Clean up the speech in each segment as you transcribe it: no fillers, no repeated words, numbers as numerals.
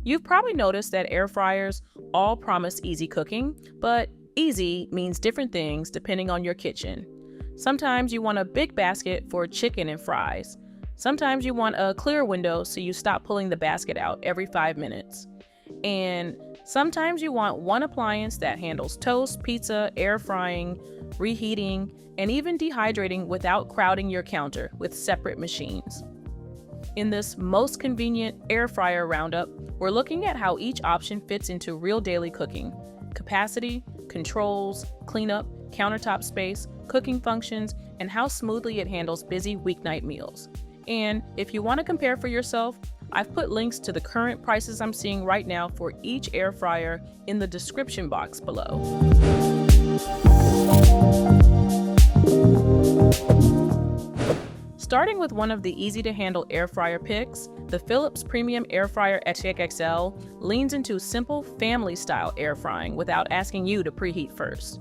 You've probably noticed that air fryers all promise easy cooking, but easy means different things depending on your kitchen. Sometimes you want a big basket for chicken and fries. Sometimes you want a clear window so you stop pulling the basket out every 5 minutes. And sometimes you want one appliance that handles toast, pizza, air frying, reheating, and even dehydrating without crowding your counter with separate machines. In this most convenient air fryer roundup, we're looking at how each option fits into real daily cooking: capacity, controls, cleanup, countertop space, cooking functions, and how smoothly it handles busy weeknight meals. And if you want to compare for yourself, I've put links to the current prices I'm seeing right now for each air fryer in the description box below. Starting with one of the easy-to-handle air fryer picks, the Philips Premium Air Fryer XL leans into simple family-style air frying without asking you to preheat first.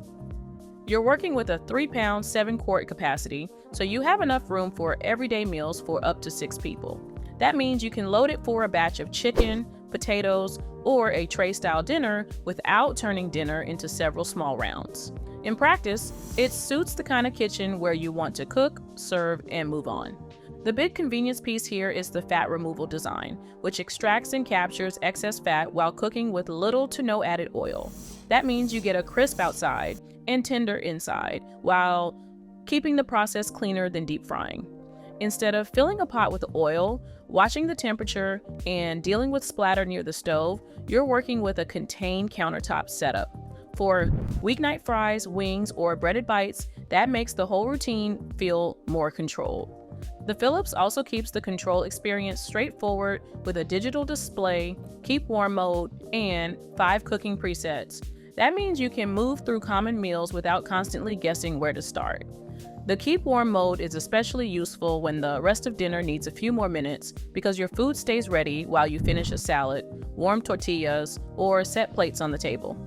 You're working with a 3-pound, 7-quart capacity, so you have enough room for everyday meals for up to 6 people. That means you can load it for a batch of chicken, potatoes, or a tray-style dinner without turning dinner into several small rounds. In practice, it suits the kind of kitchen where you want to cook, serve, and move on. The big convenience piece here is the fat removal design, which extracts and captures excess fat while cooking with little to no added oil. That means you get a crisp outside and tender inside, while keeping the process cleaner than deep frying. Instead of filling a pot with oil, watching the temperature, and dealing with splatter near the stove, you're working with a contained countertop setup. For weeknight fries, wings, or breaded bites, that makes the whole routine feel more controlled. The Philips also keeps the control experience straightforward with a digital display, keep warm mode, and 5 cooking presets. That means you can move through common meals without constantly guessing where to start. The keep warm mode is especially useful when the rest of dinner needs a few more minutes because your food stays ready while you finish a salad, warm tortillas, or set plates on the table.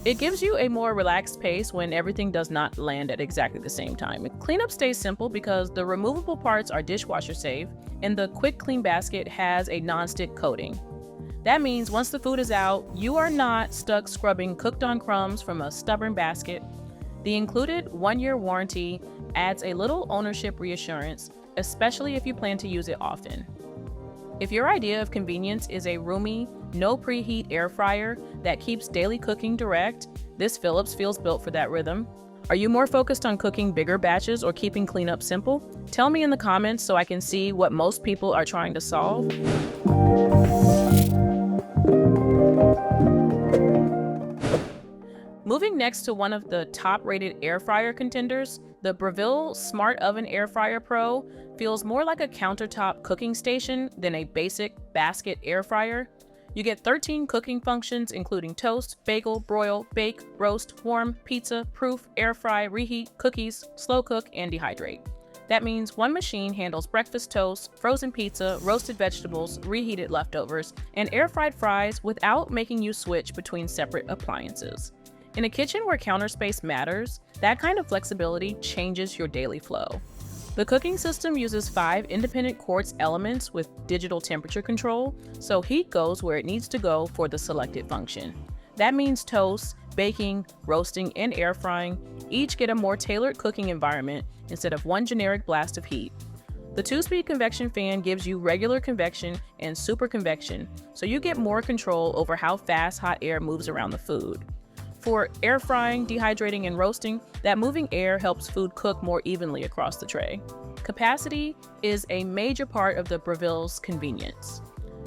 It gives you a more relaxed pace when everything does not land at exactly the same time. Cleanup stays simple because the removable parts are dishwasher safe and the quick clean basket has a non-stick coating. That means once the food is out, you are not stuck scrubbing cooked on crumbs from a stubborn basket. The included 1-year warranty adds a little ownership reassurance, especially if you plan to use it often. If your idea of convenience is a roomy, no preheat air fryer that keeps daily cooking direct, this Philips feels built for that rhythm. Are you more focused on cooking bigger batches or keeping cleanup simple? Tell me in the comments so I can see what most people are trying to solve. Moving next to one of the top-rated air fryer contenders, the Breville Smart Oven Air Fryer Pro feels more like a countertop cooking station than a basic basket air fryer. You get 13 cooking functions including toast, bagel, broil, bake, roast, warm, pizza, proof, air fry, reheat, cookies, slow cook, and dehydrate. That means one machine handles breakfast toast, frozen pizza, roasted vegetables, reheated leftovers, and air-fried fries without making you switch between separate appliances. In a kitchen where counter space matters, that kind of flexibility changes your daily flow. The cooking system uses 5 independent quartz elements with digital temperature control, so heat goes where it needs to go for the selected function. That means toast, baking, roasting, and air frying each get a more tailored cooking environment instead of one generic blast of heat. The 2-speed convection fan gives you regular convection and super convection, so you get more control over how fast hot air moves around the food. For air frying, dehydrating, and roasting, that moving air helps food cook more evenly across the tray. Capacity is a major part of the Breville's convenience.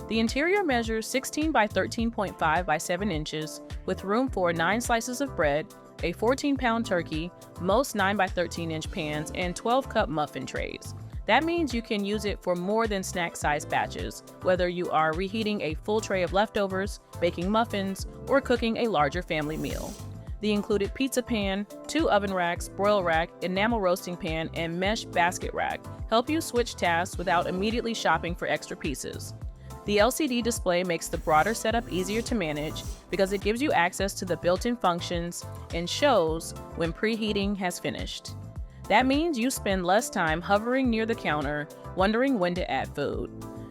The interior measures 16 by 13.5 by 7 inches with room for 9 slices of bread, a 14-pound turkey, most 9 by 13-inch pans, and 12-cup muffin trays. That means you can use it for more than snack-sized batches, whether you are reheating a full tray of leftovers, baking muffins, or cooking a larger family meal. The included pizza pan, 2 oven racks, broil rack, enamel roasting pan, and mesh basket rack help you switch tasks without immediately shopping for extra pieces. The LCD display makes the broader setup easier to manage because it gives you access to the built-in functions and shows when preheating has finished. That means you spend less time hovering near the counter, wondering when to add food.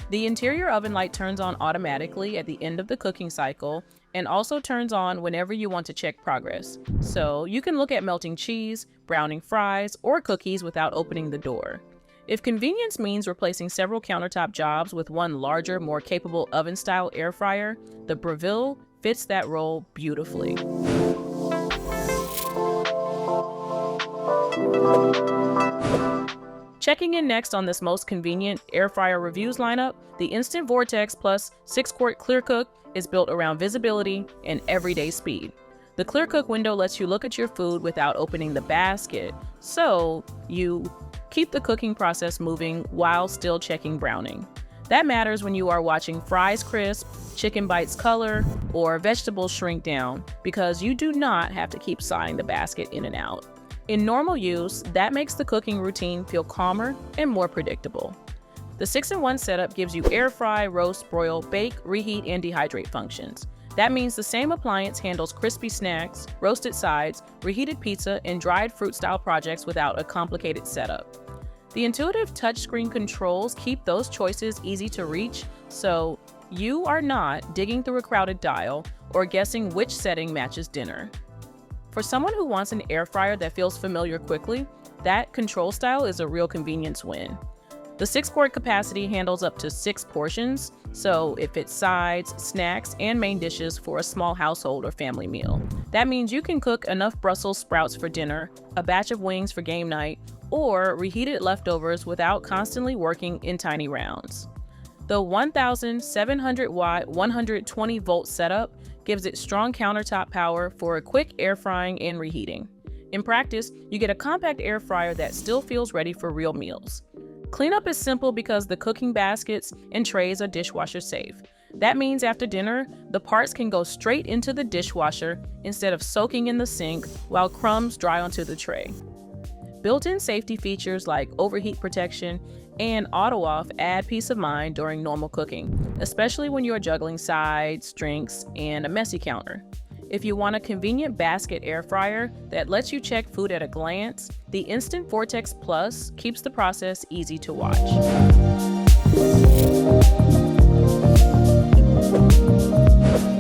The interior oven light turns on automatically at the end of the cooking cycle and also turns on whenever you want to check progress. So you can look at melting cheese, browning fries, or cookies without opening the door. If convenience means replacing several countertop jobs with one larger, more capable oven-style air fryer, the Breville fits that role beautifully. Checking in next on this most convenient air fryer reviews lineup, the Instant Vortex Plus 6-quart ClearCook is built around visibility and everyday speed. The ClearCook window lets you look at your food without opening the basket, so you keep the cooking process moving while still checking browning. That matters when you are watching fries crisp, chicken bites color, or vegetables shrink down, because you do not have to keep sighing the basket in and out. In normal use, that makes the cooking routine feel calmer and more predictable. The 6-in-1 setup gives you air fry, roast, broil, bake, reheat, and dehydrate functions. That means the same appliance handles crispy snacks, roasted sides, reheated pizza, and dried fruit-style projects without a complicated setup. The intuitive touchscreen controls keep those choices easy to reach, so you are not digging through a crowded dial or guessing which setting matches dinner. For someone who wants an air fryer that feels familiar quickly, that control style is a real convenience win. The 6-quart capacity handles up to 6 portions, so it fits sides, snacks, and main dishes for a small household or family meal. That means you can cook enough Brussels sprouts for dinner, a batch of wings for game night, or reheated leftovers without constantly working in tiny rounds. The 1,700-watt, 120-volt setup gives it strong countertop power for a quick air frying and reheating. In practice, you get a compact air fryer that still feels ready for real meals. Cleanup is simple because the cooking baskets and trays are dishwasher safe. That means after dinner, the parts can go straight into the dishwasher instead of soaking in the sink while crumbs dry onto the tray. Built-in safety features like overheat protection and auto-off add peace of mind during normal cooking, especially when you are juggling sides, drinks, and a messy counter. If you want a convenient basket air fryer that lets you check food at a glance, the Instant Vortex Plus keeps the process easy to watch.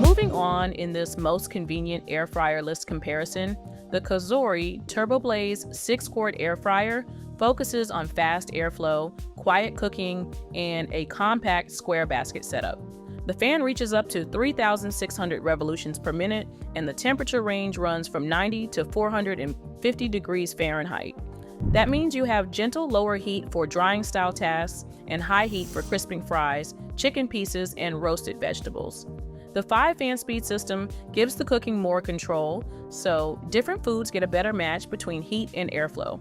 Moving on in this most convenient air fryer list comparison, the COSORI TurboBlaze 6-quart air fryer focuses on fast airflow, quiet cooking, and a compact square basket setup. The fan reaches up to 3,600 revolutions per minute, and the temperature range runs from 90 to 450 degrees Fahrenheit. That means you have gentle lower heat for drying style tasks and high heat for crisping fries, chicken pieces, and roasted vegetables. The 5-fan speed system gives the cooking more control, so different foods get a better match between heat and airflow.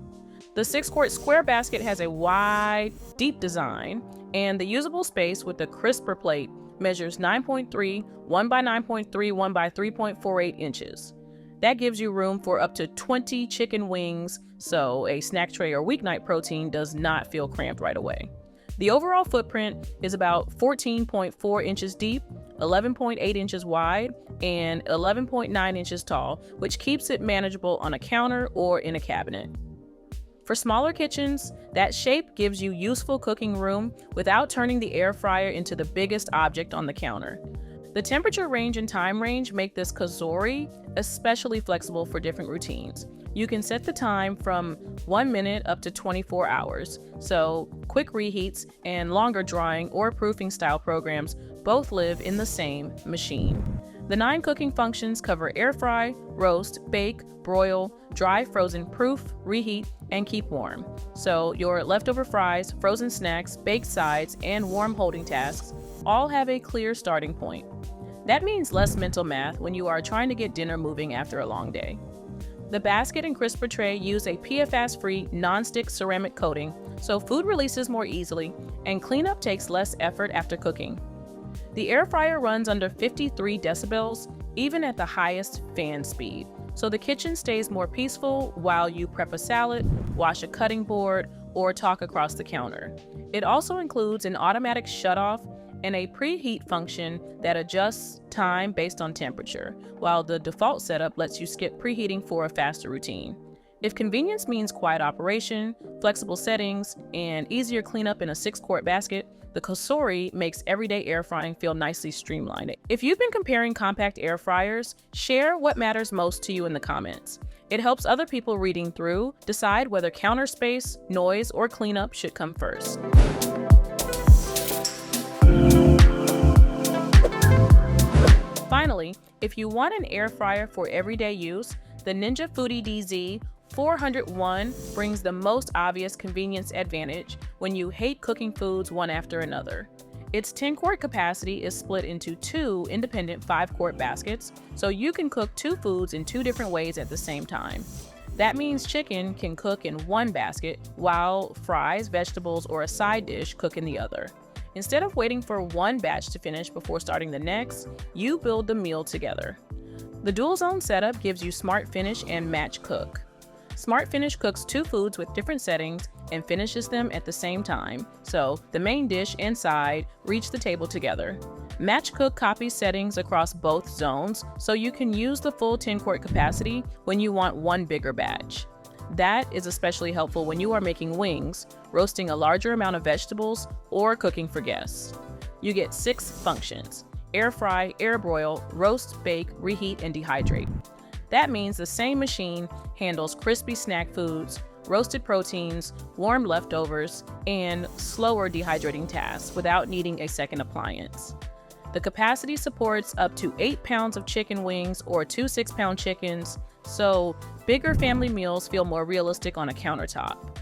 The 6-quart square basket has a wide, deep design, and the usable space with the crisper plate measures 9.3, 1 by 9.3, 1 by 3.48 inches. That gives you room for up to 20 chicken wings, so a snack tray or weeknight protein does not feel cramped right away. The overall footprint is about 14.4 inches deep, 11.8 inches wide, and 11.9 inches tall, which keeps it manageable on a counter or in a cabinet. For smaller kitchens, that shape gives you useful cooking room without turning the air fryer into the biggest object on the counter. The temperature range and time range make this COSORI especially flexible for different routines. You can set the time from 1 minute up to 24 hours, so quick reheats and longer drying or proofing style programs both live in the same machine. The 9 cooking functions cover air fry, roast, bake, broil, dry, frozen, proof, reheat, and keep warm. So your leftover fries, frozen snacks, baked sides, and warm holding tasks all have a clear starting point. That means less mental math when you are trying to get dinner moving after a long day. The basket and crisper tray use a PFAS-free non-stick ceramic coating, so food releases more easily and cleanup takes less effort after cooking. The air fryer runs under 53 decibels, even at the highest fan speed, so the kitchen stays more peaceful while you prep a salad, wash a cutting board, or talk across the counter. It also includes an automatic shutoff and a preheat function that adjusts time based on temperature, while the default setup lets you skip preheating for a faster routine. If convenience means quiet operation, flexible settings, and easier cleanup in a 6-quart basket, the COSORI makes everyday air frying feel nicely streamlined. If you've been comparing compact air fryers, share what matters most to you in the comments. It helps other people reading through decide whether counter space, noise, or cleanup should come first. Finally, if you want an air fryer for everyday use, the Ninja Foodi DZ 401 brings the most obvious convenience advantage when you hate cooking foods one after another. Its 10-quart capacity is split into 2 independent 5-quart baskets, so you can cook 2 foods in 2 different ways at the same time. That means chicken can cook in one basket, while fries, vegetables, or a side dish cook in the other. Instead of waiting for one batch to finish before starting the next, you build the meal together. The DualZone setup gives you Smart Finish and Match Cook. Smart Finish cooks 2 foods with different settings and finishes them at the same time, so the main dish and side reach the table together. Match Cook copies settings across both zones, so you can use the full 10-quart capacity when you want one bigger batch. That is especially helpful when you are making wings, roasting a larger amount of vegetables, or cooking for guests. You get 6 functions: air fry, air broil, roast, bake, reheat, and dehydrate. That means the same machine handles crispy snack foods, roasted proteins, warm leftovers, and slower dehydrating tasks without needing a second appliance. The capacity supports up to 8 pounds of chicken wings or 2 6-pound chickens, so bigger family meals feel more realistic on a countertop.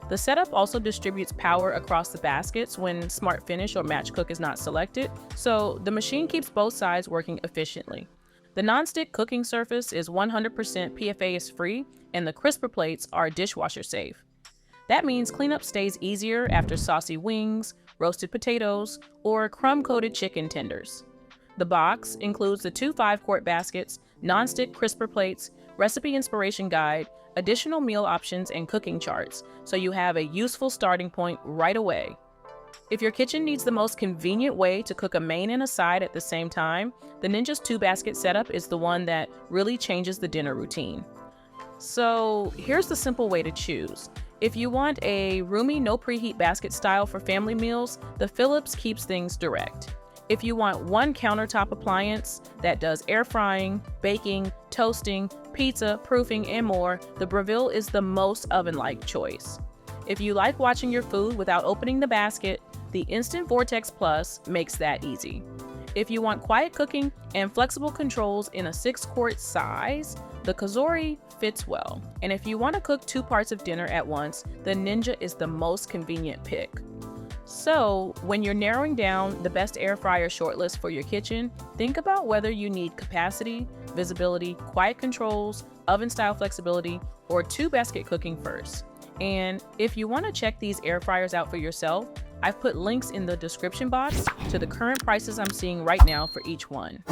The setup also distributes power across the baskets when Smart Finish or Match Cook is not selected, so the machine keeps both sides working efficiently. The nonstick cooking surface is 100% PFAS-free, and the crisper plates are dishwasher safe. That means cleanup stays easier after saucy wings, roasted potatoes, or crumb-coated chicken tenders. The box includes the 2 5-quart baskets, nonstick crisper plates, recipe inspiration guide, additional meal options, and cooking charts, so you have a useful starting point right away. If your kitchen needs the most convenient way to cook a main and a side at the same time, the Ninja's 2-basket setup is the one that really changes the dinner routine. So here's the simple way to choose. If you want a roomy, no preheat basket style for family meals, the Philips keeps things direct. If you want one countertop appliance that does air frying, baking, toasting, pizza, proofing, and more, the Breville is the most oven-like choice. If you like watching your food without opening the basket, the Instant Vortex Plus makes that easy. If you want quiet cooking and flexible controls in a 6-quart size, the COSORI fits well. And if you want to cook 2 parts of dinner at once, the Ninja is the most convenient pick. So, when you're narrowing down the best air fryer shortlist for your kitchen, think about whether you need capacity, visibility, quiet controls, oven-style flexibility, or 2-basket cooking first. And if you want to check these air fryers out for yourself, I've put links in the description box to the current prices I'm seeing right now for each one.